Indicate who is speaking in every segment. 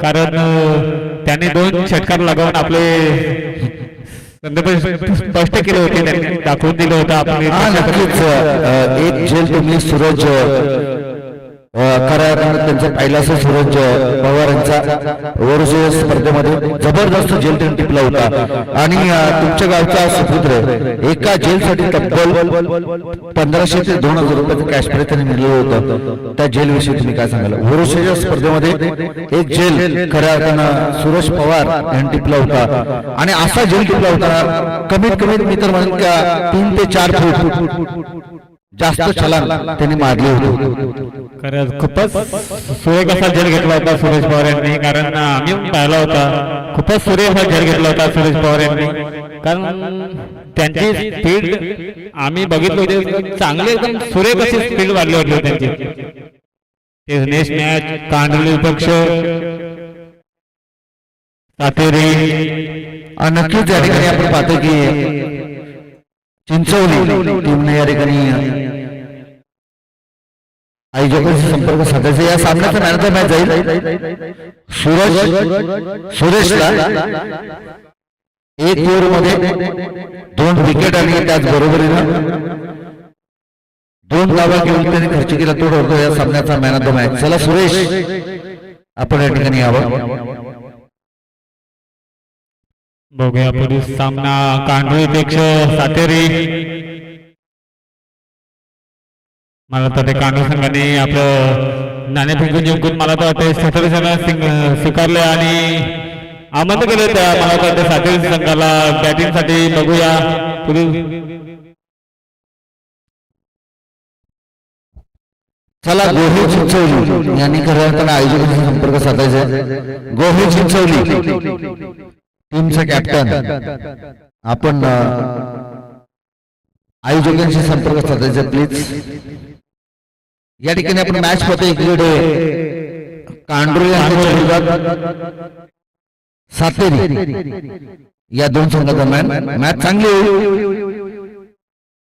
Speaker 1: कारण त्याने 2 षटकार लगावून आपले संदर्भ स्पष्ट केले होते, त्यांनी दाखवून दिलं होतं आपले.
Speaker 2: नक्कीच एक झेल तुम्ही सूरज खऱ्या अर्थानं त्यांचा पहिला सूरज पवार यांचा ओरसे स्पर्धेमध्ये जबरदस्त झेल त्यांनी टिपला होता आणि तुमच्या गावचा सुपुत्र एका झेलसाठी तब्बल 1500 ते 2000 रुपयाचं कॅश प्राइज त्यांनी मिळवलं होतं. त्या झेल विषयी तुम्ही काय सांगाल? ओरसेच्या स्पर्धेमध्ये एक झेल खऱ्या अर्थानं सूरज पवार यांनी टिपला होता आणि असा झेल टिपला होता कमीत कमीत मी तर म्हणेन का 3 ते 4 फूट जास्त छलांग त्यांनी मारले होते.
Speaker 1: खरंच खूपच सुरेख असा झेल घेतला होता सुरेश पवार यांनी, कारण आम्ही पाहिला होता खूपच सुरेख असा झेल घेतला होता सुरेश पवार यांनी. कारण त्यांची स्पीड आम्ही बघितली होती, चांगली एकदम सुरेख अशी स्पीड वाढली होती त्यांची. नेक्स्ट मॅच कांडली पक्ष सातेरी.
Speaker 2: नक्कीच या ठिकाणी आपण पाहतो की चिंचवली टीमने या ठिकाणी आयोजकांशी संपर्क साधायचा. या सामन्याचा मॅन ऑफ द मॅच जाईल सुरेशला. 1 ओव्हर मध्ये 2 विकेट आणि त्याच बरोबरीनं 2 धावा घेऊन त्यांनी खर्च केला तो ठरतो या सामन्याचा मॅन ऑफ द मॅच. चला सुरेश आपण या ठिकाणी यावं.
Speaker 1: बघूया पुढील सामना कांडळी पेक्षा सातेरी. मला तर ते कांडू संघाने आपलं नाणे फेकून जिंकून मला तर वाटतं सातेरी संघाला स्वीकारले आणि आमंत्रित केले. त्या मला तर वाटतं सातेरी संघाला बॅटिंग साठी. बघूया पुढील.
Speaker 2: चला गोहे चिंचवली यांनी खऱ्या अर्थानं आयोजकांशी संपर्क साधायचा. गोहे चिंचवली टीमचा कॅप्टन आपण आयोजकांशी संपर्क साधायचा प्लीज. या ठिकाणी आपण मॅच पाहतो इकडे कांडोली सातेरी या 2 संघादरम्यान मॅच चांगली होईल.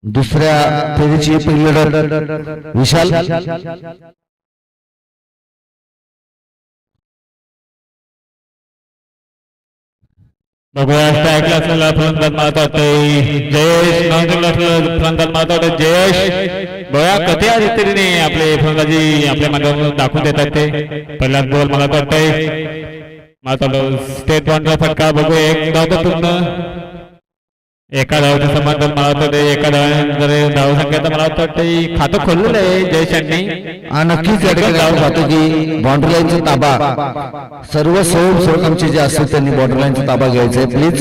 Speaker 2: दुसऱ्या फेरीची पहिली लढत विशाल
Speaker 1: बघूया स्ट्राईकला असलेला फलंदाज मारत जयेश, फलंदाज मारत जयेश. बघा कथ्या रीतीने आपले फलंदाजी आपल्या माध्यमातून दाखवून देतात ते. पहिलाच बॉल मला वाटतंय स्टेट बॉन्डचा फटका. बघू एक धाव पूर्ण एका धावच्या समांतर मला वाटतं एका धाव संख्येचा मला वाटतं खातं खोललेलं आहे जयेश यांनी.
Speaker 2: नक्कीच या ठिकाणी आपण पाहतो की बॉर्डर लाईनचा ताबा सर्व सहकामचे जे असतील त्यांनी बॉर्डर लाईनचा ताबा घ्यायचा आहे प्लीज.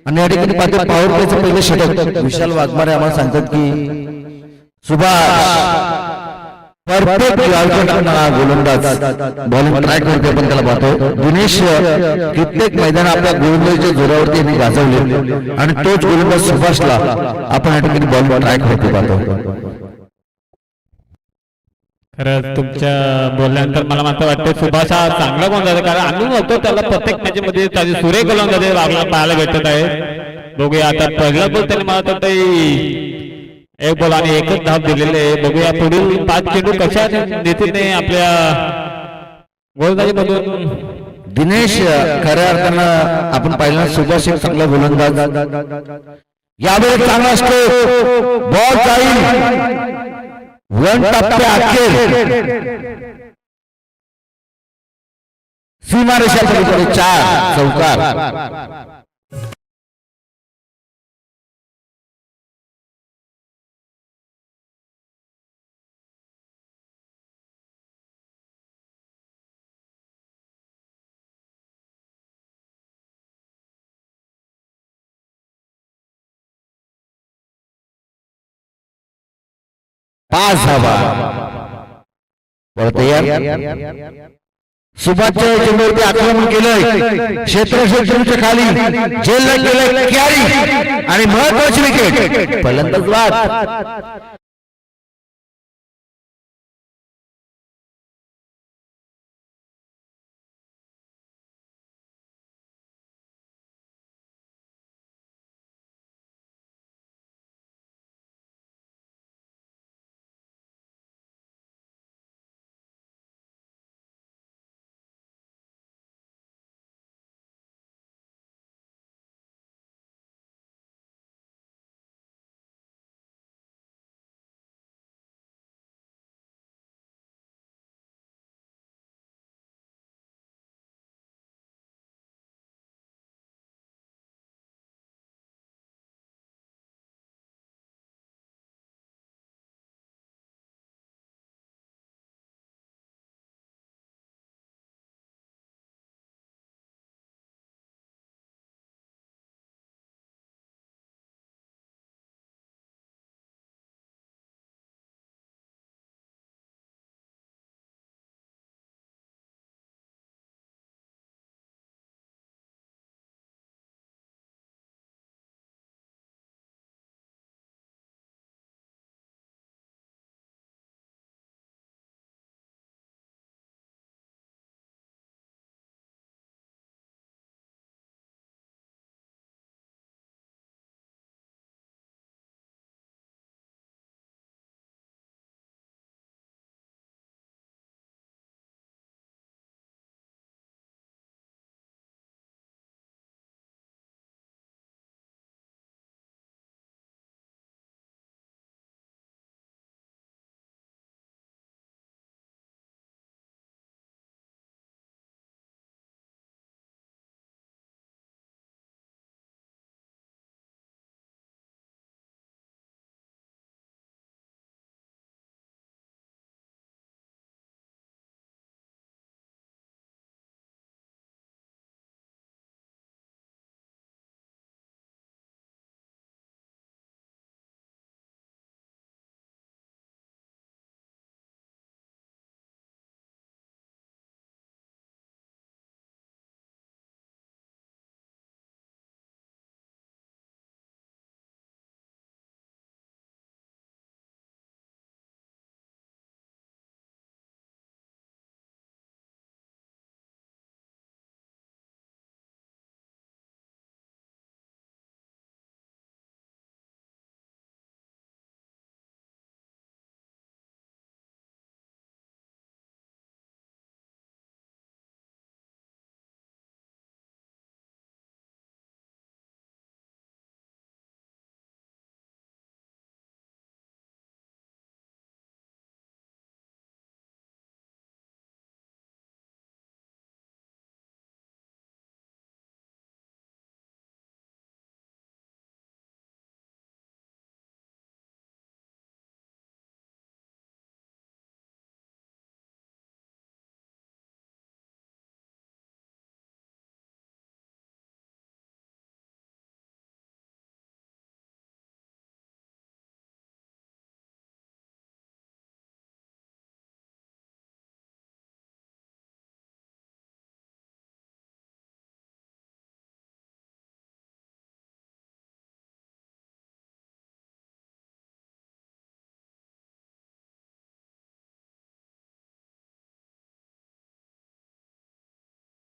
Speaker 2: आणि या ठिकाणी पाहतो पॉवर प्लेचं पहिलं षटक विशाल वाघमारे आम्हाला सांगतात की सुभाष परफेक्ट गोलंदाज बॉलिंग ट्राय करते पण त्याला पाहतो. दिनेश कित्येक मैदान आपल्या गोलंदाजीच्या जोरावरती यांनी गाजवले आणि तोच गोलंदाज सुभाषला आपण या ठिकाणी बॉलिंग ट्राय करते पाहतो.
Speaker 1: खरंच तुमच्या बोलल्यानंतर मला मात्र वाटतं सुभाष हा चांगला गोलंदाज आहे, कारण आम्ही बघतो त्याला प्रत्येक मॅच मध्ये त्याची सुरेख गोलंदाजी आपल्याला पाहायला भेटत आहे. बघूया आता पहिला बोल त्याने मला वाटतं 1 बॉल आणि 1च धाव दिलेले आहे. बघूया पुढील 5 चेंडू कशा रीतीने आपल्या गोलंदाजी मधून.
Speaker 2: दिनेश खऱ्या अर्थानं आपण पाहिलं सुभाष एक चांगला गोलंदाज. यावेळी चांगला असतो बॉल जाईल 1 टप्प्या अखेर सीमारेषा पलीकडे 4 चौकार. पाच धावा तयार. सुभाषच्या चेंडूवरती आक्रमण केलंय क्षेत्ररक्षणाच्या खाली झेलला केलंय कॅरी आणि महत्वाची विकेट. फलंदाज बाद.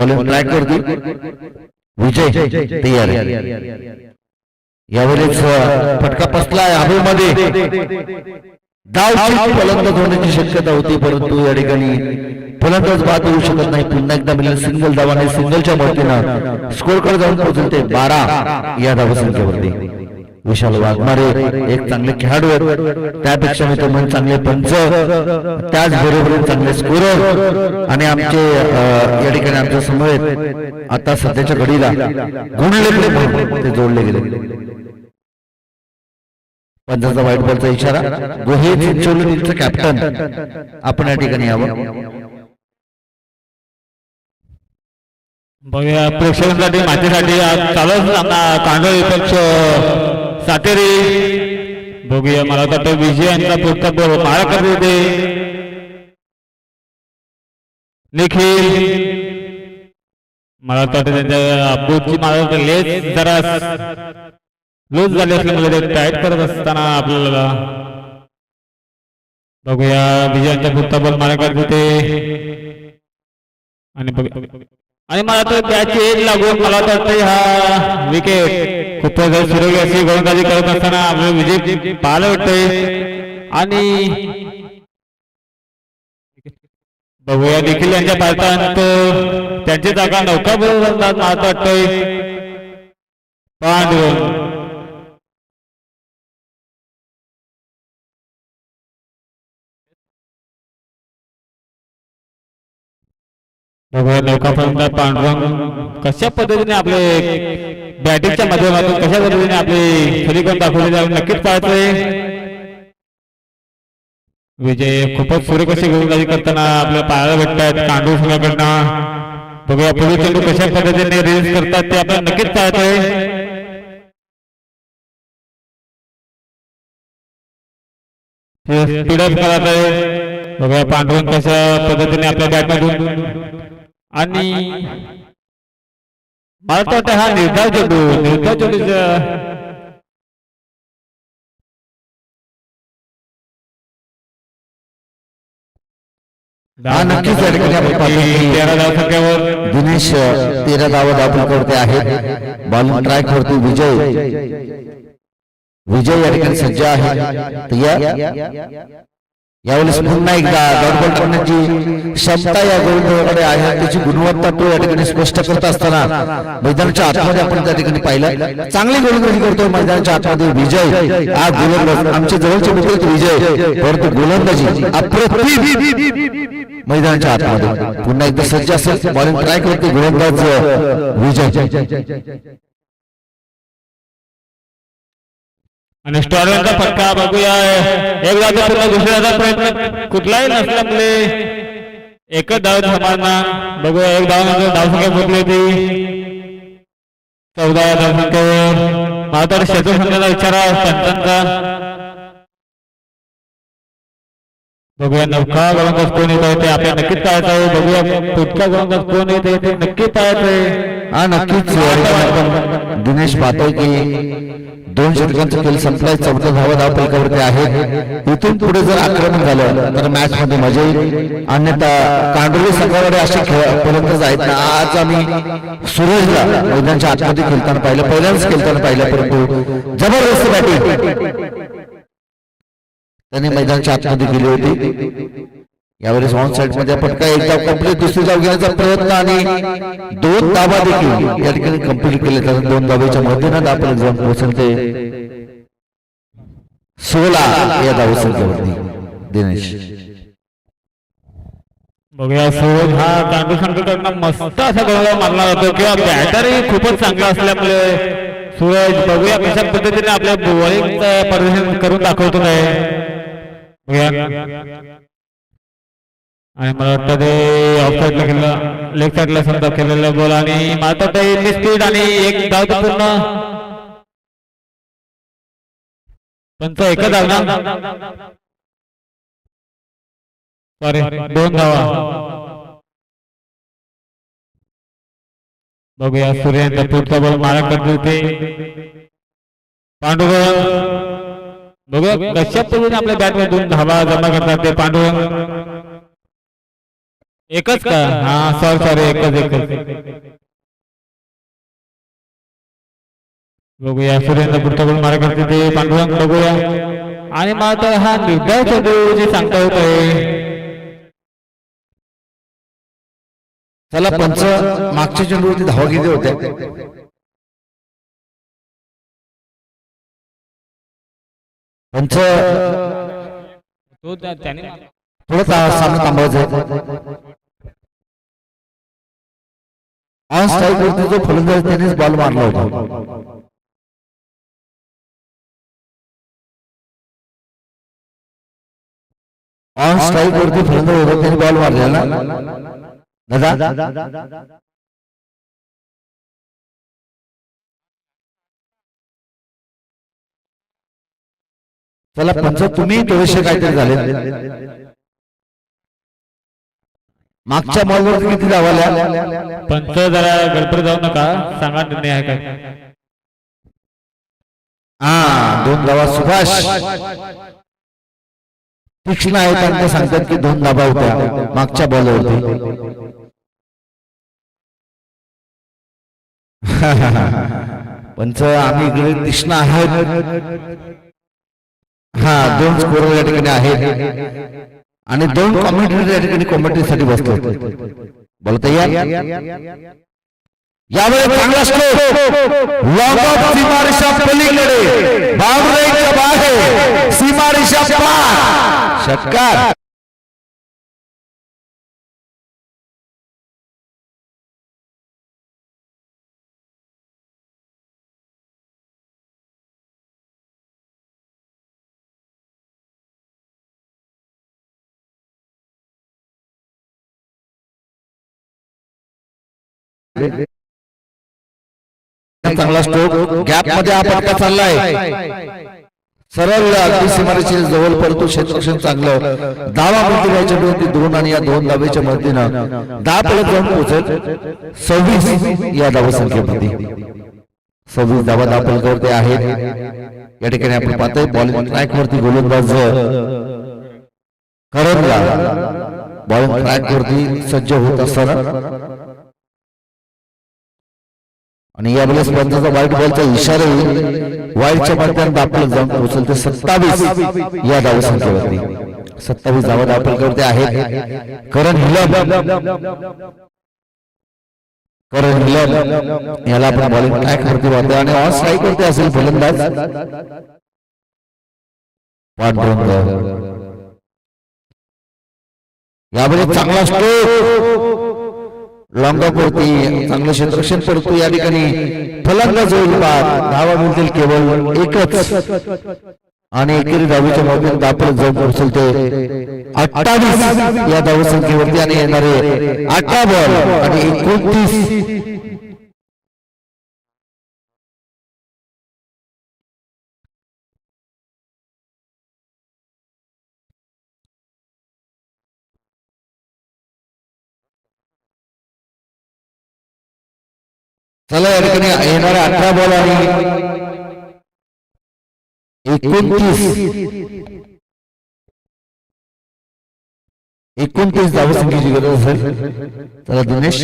Speaker 2: बॉलिंग ट्रॅक करते विजय तयार आहे. यावेळेस फटका बसलाय हवेमध्ये, धाव फलंदाज होण्याची शक्यता होती, परंतु या ठिकाणी फलंदाज बाद होऊ शकत नाही. पुन्हा एकदा मिळेल सिंगल धावाने, सिंगलच्या मदतीनं स्कोर कडे जाऊन पोहोचते 12 या धावसंख्येवरती. विशाल वाघमारे एक चांगले खेळाडू आहेत, त्यापेक्षा मी तर चांगले पंच, त्याचबरोबर चांगले स्कोरर आणि आमचे या ठिकाणी आमच्या समोर आता सध्याच्या घडीला गुणले ते जोडले गेले. पंचाचा व्हाईट बॉलचा इशारा, गोहे चिंचोलीचा कॅप्टन आपण या ठिकाणी यावं.
Speaker 1: बघूया प्रेक्षकांसाठी माहितीसाठी चालूच कांडोळ विपक्ष सातेरी. बघूया मला वाटतं विजय यांचा पुढचा बॉल मारा करत होते निखिल. मला वाटतं त्यांच्या बोटची मला लेस जरा लूज झाली असल्यामुळे ते टाईट करत असताना आपल्याला बघूया विजय यांचा पुढचा बॉल मारा करत होते. आणि मला तर त्याची एज लागून मला वाटतं हा विकेट खूपच सुरेख अशी गोलंदाजी करत असताना आपल्याला विजय पाहायला वाटतंय. आणि बघूया देखील यांच्या पालकांत त्यांची जागा नौका बरोबर मला वाटतंय पांडुरंग. बघूया नौकापर्यंत पांडुरंग कशा पद्धतीने आपले बॅटिंगच्या माध्यमातून कशा पद्धतीने आपली खरी करून दाखवली नक्कीच पाहतोय. विजय खूपच सुरेख अशी गोलंदाजी करताना आपल्याला पाहायला भेटतात कांडू संघाकडनं. बघूया पुढे चेंडू कशा पद्धतीने रिलीज करतात ते आपण नक्कीच पाहतोय. स्पीडअप करत आहे. बघूया पांडुरंग कशा पद्धतीने आपल्या बॅटमधून आणि मला तर वाटतं हा निर्धार चेंडूच्या
Speaker 2: हा नक्कीच
Speaker 1: 13 धावसंख्येवर
Speaker 2: दिनेश 13 धावा दाखल आहेत. बॉलिंग ट्रॅक करतो विजय या ठिकाणी सज्ज आहे. यावेळेस पुन्हा एकदा डॉट बॉल करण्याची क्षमता या गोलंदाजाकडे आहे, त्याची गुणवत्ता तो या ठिकाणी स्पष्ट करत असताना मैदानाच्या आतमध्ये आपण त्या ठिकाणी पाहिलं चांगली गोलंदाजी करतो मैदानाच्या आतमध्ये विजय. हा गोलंदाज आमचे जवळचे मित्र विजय, परंतु गोलंदाजी अप्रतिम मैदानाच्या आतमध्ये. पुन्हा एकदा सज्ज असेल, बॉलिंग ट्राय करते गोलंदाज विजय.
Speaker 1: आणि स्टॉरचा फटका बघूया एकदा पुन्हा दुसऱ्याचा प्रयत्न कुठलाही नसल्यामुळे एकच धाव थांबणार. बघूया एक धावसंख्या पोहोचली होती 14 या धावसंख्येवर. मात्र शेतू संघाचा इशारा पंचांचा. बघूया नौका गोलंदाज कोण येत आहे ते आपल्याला नक्कीच पाहायचं आहे. बघूया पुढचा गोलंदाज कोण येत आहे ते नक्की पाहायचंय.
Speaker 2: हा नक्कीच आपण दिनेश पाहतोय की 2 षटकांचा खेळ संपलाय, 14 धावा धावफलकावरती आहेत. इथून पुढे जर आक्रमण झालं तर मॅच मध्ये मजा येईल. अन्यथा कांडोली संघाकडे असे फलंदाज आहेत ना. आज आम्ही सूरजला मैदानाच्या आतमध्ये खेळताना पाहिलं, पहिल्यांदाच खेळताना पाहिलं, परंतु जबरदस्त बॅटिंग त्यांनी मैदानाच्या आतमध्ये केली होती. यावेळेस ऑन साइड मध्ये फटका एक धाव कंप्लीट, दुसरी धाव घेण्याचा प्रयत्न आणि 2 धावा देखील या ठिकाणी कंप्लीट केले. तर 2 धावेच्या मध्येनं आपण जाऊन पोहोचते 16 या धावसंख्येवरती दिनेश.
Speaker 1: बघूया सूरज हा कांडू संघाकडनं मस्त असा गोलंदाज मानला जातो किंवा बॅटरही खूपच चांगला असल्यामुळे सूरज बघूया कशा पद्धतीने आपल्या बॉलिंगचं प्रदर्शन करून दाखवतो आहे. आणि मला वाटतं ते ऑफ साईडला केलं, लेग साईडला समजा केलेलं बॉल आणि मला वाटतं स्पीड आणि एक धाव तर पूर्ण पंच एकच धाव ना, सॉरी 2 धावा. बघूया सूर्यांचा पुढचा बॉल मारा करत होते पांडुरंग. बघूया कशा पद्धतीने आपल्या बॅटमधून धावा जमा करतात ते पांडुरंग. एकच का? हा सॉरी एकच. बघूया सुरेंद्र पुढचा गोल मारा करते ते पांडुरंग बघूया. आणि मात्र हा निर्धाव चेंडू जे सांगता होत आहे.
Speaker 2: चला पंच मागच्या चेंडूवरती धावा किती होत्या? पंच
Speaker 1: तो त्याने
Speaker 2: थोडं सामना थांबवायचं. ऑन स्ट्राईक वरती जो फलंदाज त्यानेच बॉल मारला होता. ऑन स्ट्राईक वरती फलंदाज होता त्याने बॉल मारलेला ना दादा. चला पंच तुम्ही थोडेसे काहीतरी झाले. मागच्या बॉलवर किती धावाल्या?
Speaker 1: पंच जरा गडबड जाऊ नका, सांगा निर्णय आहे काय?
Speaker 2: हा 2 धावा. सुभाष तीक्ष्ण आहेत आणि ते सांगतात की 2 धावा होत्या मागच्या बॉलवरती. पंच आम्ही इकडे तीक्ष्ण आहोत. हा 2 स्कोर या ठिकाणी आहेत आणि 2 कॉमेंटेटर या ठिकाणी कॉमेंट्रीसाठी बसले. बोलता यावेळी चांगला स्ट्रोक लॉंग ऑफ सीमारेषा पलीकडे बाउंड्रीच्या बाहेर सीमारेषा पार षटकार. चांगला स्ट्रोक गॅप मध्ये आपण चाललाय सरळ अगदी सीमारेषेच्या जवळ परंतु क्षेत्ररक्षण चांगलं. धावा मिळतील याच्या विरोधी 2 आणि या 2 धावेच्या मदतीनं 10 पलट जाऊन पोहोचेल 26 या धावसंख्येमध्ये. 26 धावा 10 पलटावरती आहेत. या ठिकाणी आपण पाहतोय बॉलिंग ट्रॅक वरती गोलंदाज करंडला बॉलिंग ट्रॅक वरती सज्ज होत असताना आणि यावेळेस पंचाचा व्हाईट बॉलचा इशारा येईल. वाईटच्या माध्यमात आपलं जाऊन पोहोचल ते 27 या धावसंख्येवरती. 27 धावा धावपलकावरती आहेत. करण हिलर याला आपण बॉलिंग ट्रॅक वरती पाहतोय आणि ऑन स्ट्राईक वरती असेल फलंदाज पांडुरंग. यावेळी चांगला स्ट्रोक लॉंग ऑफ वरती चांगलं क्षेत्ररक्षण करतो. या ठिकाणी फलंदाज होईल बाद. धावा मिळतील केवळ एकच आणि एकेरी धावीच्या मागून दापल जाऊन पोहोचल ते 28 या धावसंख्येवरती आणि येणारे 18 बॉल आणि 29 चला या ठिकाणी येणारे 18 बॉल आणि 29 धावसंख्येची गरज असेल. चला दिनेश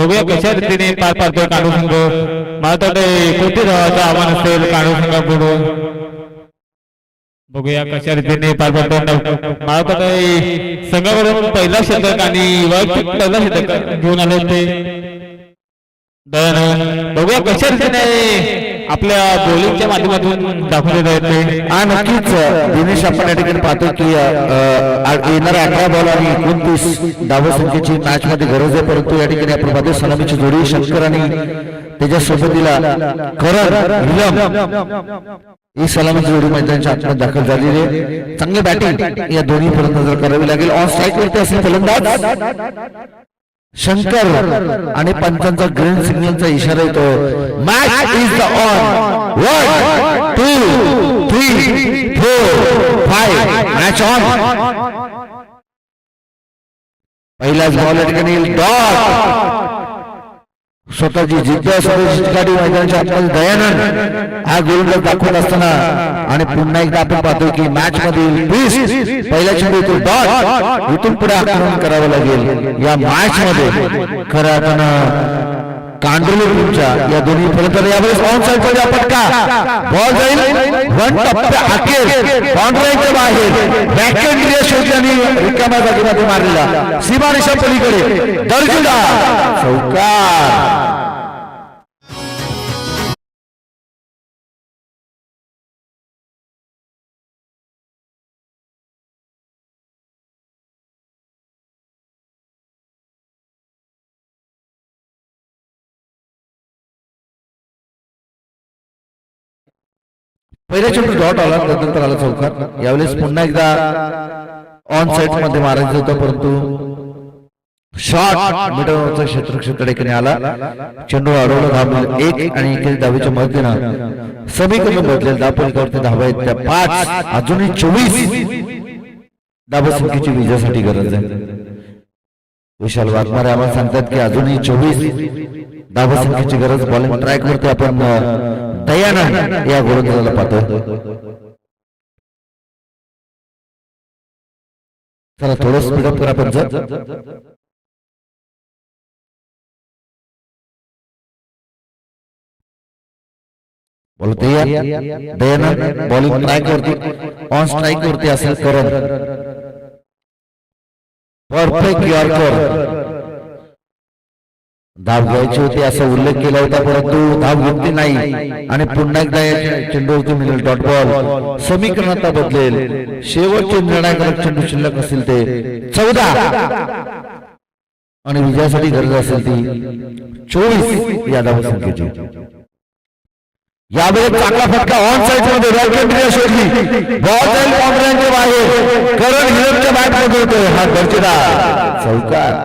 Speaker 1: बघूया कशा रीतीने पार पाडतोय काढू संघ. मला वाटतं कोणते धावाचं आव्हान असेल काढू संघाकडून. बघूया कशा रीतीने पार पाडतोय. मला वाटतं संघाकडून पहिला शतक आणि वैयक्तिक पहिला शतक घेऊन आले होते दयानंद. बघूया कशा रीतीने आपल्या बॉलिंगच्या माध्यमातून दाखवले जाते.
Speaker 2: हा नक्कीच दिनेश, आपण या ठिकाणी पाहतो की येणाऱ्या 18 बॉल आणि 29 धावसंख्येची मॅच मध्ये गरज आहे, परंतु या ठिकाणी आपण पाहतो सलामीची जोडी शंकर आणि त्याच्या सोबतीला करण हिलम ही सलामीची जोडी मैदानाच्या आतमध्ये दाखल झालेली आहे. चांगली बॅटिंग या दोन्ही फलंदाजांना करावी लागेल. ऑन स्ट्राईक वरती असेल फलंदाज शंकर आणि पंचांचा ग्रीन सिग्नलचा इशारा येतो. Match is the on. 1 2 3 4 5 match on. पहिलाच बॉल या ठिकाणी डॉट. स्वतःची जिद्द गाडी मैदानाच्या आतमध्ये दयानंद हा गोलंदाज दाखवत असताना आणि पुन्हा एकदा आपण पाहतो की मॅच मध्ये पहिल्या चेंडूतून डॉट. इथून पुढे आक्रमण करावं लागेल या मॅच मध्ये. खरं आपण कांडोली टीमच्या या दोन्ही फलंदाज यावेळेस ऑन साइड मध्ये पटका बॉल जाईल वन टप्प्या अखेर बाउंड्रीच्या बाहेर बॅकहँड शोधल्याने रिकाम्या जागेमध्ये मारलेला सीमारेषा पलीकडे दर्जेदार चौकार. पहिल्या चेंडू डॉट आला, त्यानंतर आला चौकार. यावेळेस पुन्हा एकदा ऑन साइड मध्ये मारायचं होतं, परंतु शॉट मिडलवरचा क्षेत्र ठिकाणी आला. चेंडू अडवला. धाव 1 आणि 1 धावेच्या मदतीनं समीकरण बदलेल. धावपलीकडे धावा आहेत त्या 5. अजूनही 24 धावसंख्येची विजयासाठी गरज आहे. विशाल वाघमारे आम्हाला सांगतात की अजूनही 24 धावसंख्येची गरज. बॉलिंग ट्रॅक वरती आपण दयानंद या गोलंदाजाला पाहतो. चला थोडं स्पीडअप करा पंच. बोलते दयानंद बॉलिंग ट्रॅक वरती ऑन स्ट्राईक वरती असेल करण. Perfect yorker. धाव घ्यायची होती असा उल्लेख केला होता, परंतु धाव घेतली नाही आणि पुन्हा एकदा चेंडूवरती मिळेल डॉट बॉल. समीकरणात बदलेल. शेवटचे निर्णायक चेंडू शिल्लक असतील ते 14 आणि विजयासाठी गरज असेल ती 24 या धावसंख्येची. यावेळी चांगला फटका ऑन साइड मध्ये रॅकेट शोधली. बॉल जाईल बाउंड्रीच्या बाहेर. करण हिलमच्या बॅट मध्ये होतोय. हा दर्जेदार चौकार.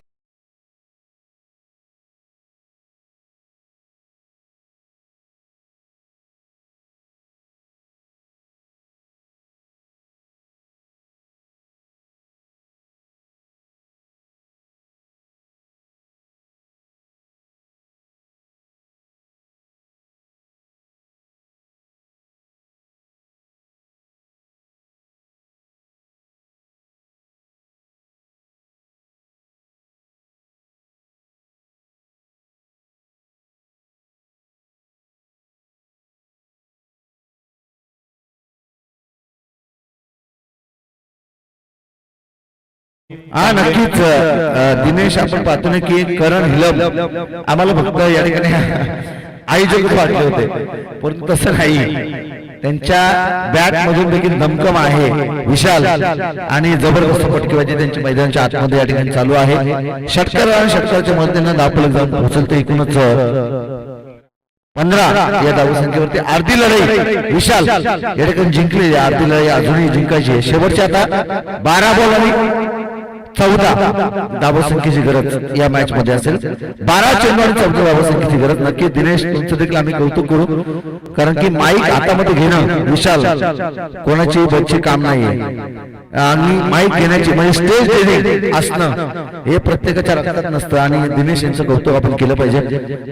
Speaker 2: हा नक्कीच दिनेश, आपण पाहतो ना की करण हिलम आम्हाला फक्त या ठिकाणी आयोजक वाटले होते, परंतु तसं नाही. त्यांच्या बॅट मधून देखील दमकम आहे विशाल आणि जबरदस्त फटकेबाजी त्यांच्या मैदानाच्या आतमध्ये या ठिकाणी चालू आहे. षटकार आणि षटकाराच्या मदतीने धावफलक जाऊन पोहोचल. तर एकूणच 15 या धावसंख्येवरती अर्धी लढाई विशाल या ठिकाणी जिंकली. अर्धी लढाई अजूनही जिंकायची आहे. शेवटची आता 12 बॉल आणि 14 धावसंख्येची गरज या मॅच मध्ये असेल. 12 चेंडू आणि 14 धावसंख्येची गरज. नक्की दिनेश, तुमचं देखील आम्ही कौतुक करू, कारण की माईक हातामध्ये घेणं विशाल कोणाची बच्ची काम नाहीये. आणि माईक घेण्याची म्हणजे स्टेज देणे असणं हे प्रत्येकाच्या रक्तात नसतं. आणि दिनेश यांचं कौतुक आपण केलं पाहिजे.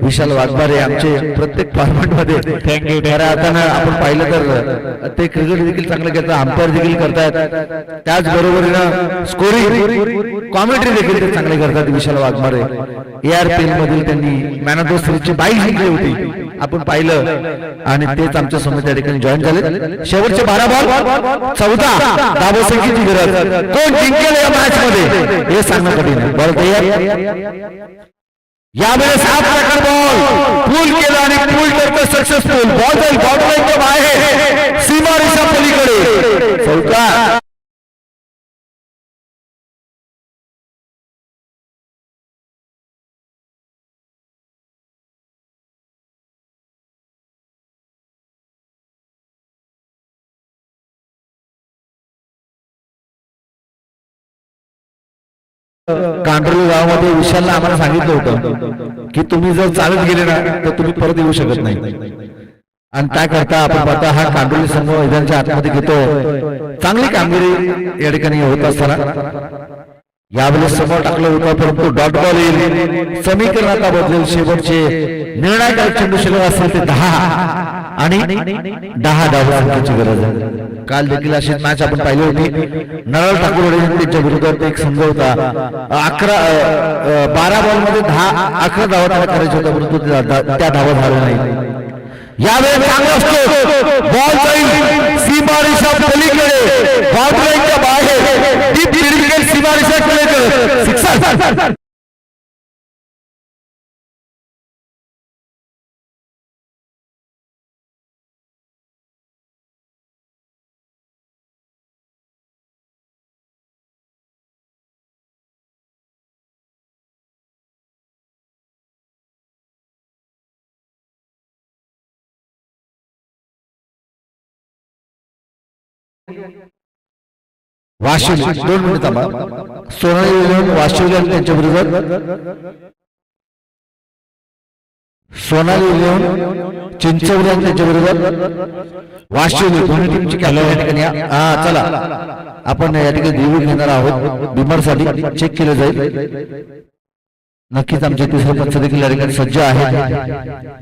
Speaker 2: विशाल वाघमारे आमचे प्रत्येक फॉर्मॅट मध्ये आता आपण पाहिलं तर ते क्रिकेट देखील चांगलं खेळतात, अंपायर देखील करतायत, त्याचबरोबरीनं स्कोरिंग कॉमेंट्री देखील ते चांगले करतात. विशाल वाघमारे ARPL मधील त्यांनी मॅन ऑफ द सिरीजची बाईक जिंकली होती आपण पाहिलं आणि तेच आमच्या समोर त्या ठिकाणी जॉईन झाले. शेवटचे 12 बॉल 14 धावसंख्येची गरज. कोण जिंकेल या मॅच मध्ये हे सांगणं कठीण आहे. बॉल तयार. यावेळेस हा प्रकार बॉल पूल केला आणि पूल करतो सक्सेसफुल. बॉल जाईल बॉर्डरलाईनच्या बाहेर सीमारेषा पलीकडे. चौका कांडोली गावामध्ये विशालला आम्हाला सांगितलं होतं की तुम्ही जर चालत गेले ना तर तुम्ही परत येऊ शकत नाही. आणि काय करता आपण पाहता हा कांडोली संघ मैदानाच्या आतमध्ये घेतो. चांगली कामगिरी या ठिकाणी होत असताना यावेळेस समोर टाकलं होतं परंतु डॉट बॉल येईल. समीकरण आता बदलेल. शेवटचे निर्णायक चेंडू शिल्लक असेल ते 10 आणि 10 धावांची गरज आहे. काल देखील अशी मॅच आपण पाहिली होती. नरळ ठाकूर त्यांच्या विरोधात एक संघ होता. 12 बॉल मध्ये 11 धावा करायच्या होत्या परंतु त्या धावा झाल्या नाही. यावेळी चांगला असतो बॉल जाईल सीमारेषा पलीकडे बाउंड्रीच्या बाहेर डीप क्रिकेट सीमारेषा पलीकडे सिक्सर. वाशिम 2 मिनिट थांबा. सोनाली वाशिवली आणि त्यांच्या विरोधात सोनाली लिओन चिंचवली आणि त्यांच्या विरोधात वाशिवली दोन्ही टीमची कॅप्टन या ठिकाणी. हा चला आपण या ठिकाणी रिव्ह्यू घेणार आहोत. बिमरसाठी चेक केलं जाईल. नक्कीच आमचे तिसरे पंच देखील या ठिकाणी सज्ज आहे.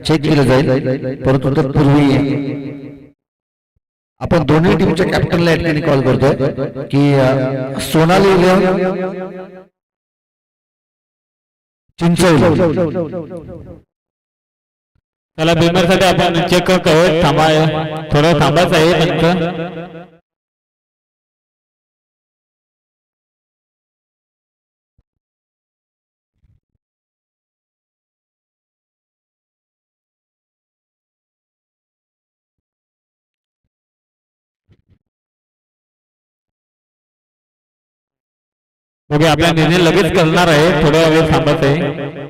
Speaker 2: चेक केलं जाईल परंतु तत्पूर्वी आपण दोन्ही टीमच्या कॅप्टनला या ठिकाणी कॉल करतोय की सोनाली लिओन चिंचवली.
Speaker 1: त्याला बिमरसाठी आपण चेक करू. थांबा थोडं थांबायचं आहे पंच. ओके आपला निर्णय लगेच करणार आहे. थोडा वेळ थांबायचं आहे.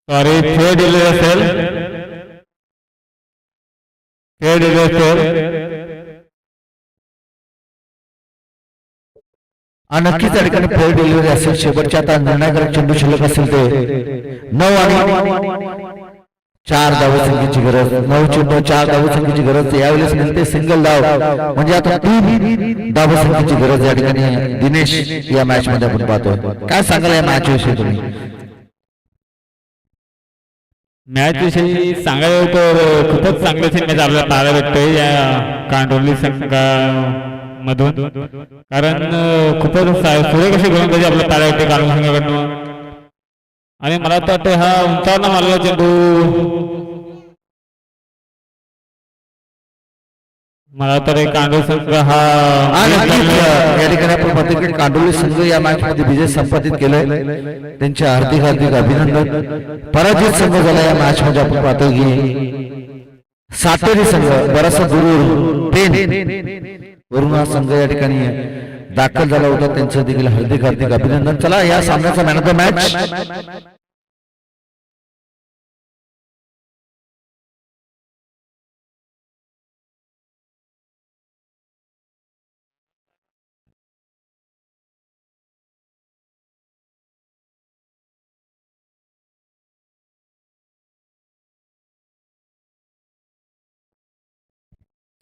Speaker 1: सॉरी फेड दिले असेल. फेड दिले असेल.
Speaker 2: नक्कीच या ठिकाणी फेअर डिलिव्हरी असेल. शेवटच्या आता निर्णायक चेंडू शिल्लक असेल ते 9 आणि 4 धावसंख्येची गरज. 9 चेंडू 4 धावसंख्येची गरज. यावेळेस मिळते सिंगल धाव म्हणजे आता 3 धावसंख्येची गरज या ठिकाणी दिनेश या मॅच मध्ये आपण पाहतोय. काय सांगाल या मॅच विषयी तुम्ही?
Speaker 1: मॅच विषयी सांगायला तर खूपच चांगले मॅच आपल्याला पाहायला भेटतोय या कांडोली संघामधून. कारण खूपच पुढे कसे गोलंदाजी आपल्याला पाहायला भेटते कांडोली संघाकडून. आणि मला तर वाटतं हा उंचावरनं मारलेला चेंडू मला तर कांडोली संघ हा
Speaker 2: या ठिकाणी आपण पाहतो की कांडोली संघ या मॅच मध्ये विजय संपादित केलाय. त्यांचे हार्दिक हार्दिक अभिनंदन. पराजित संघ झाला या मॅच मध्ये आपण पाहतो की सातेरी संघ बराचसा दूर पेन वरून हा संघ या ठिकाणी दाखल झाला होता. त्यांचं देखील हार्दिक हार्दिक अभिनंदन. चला या सामन्याचा मॅन ऑफ द मॅच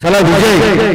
Speaker 2: चला विजय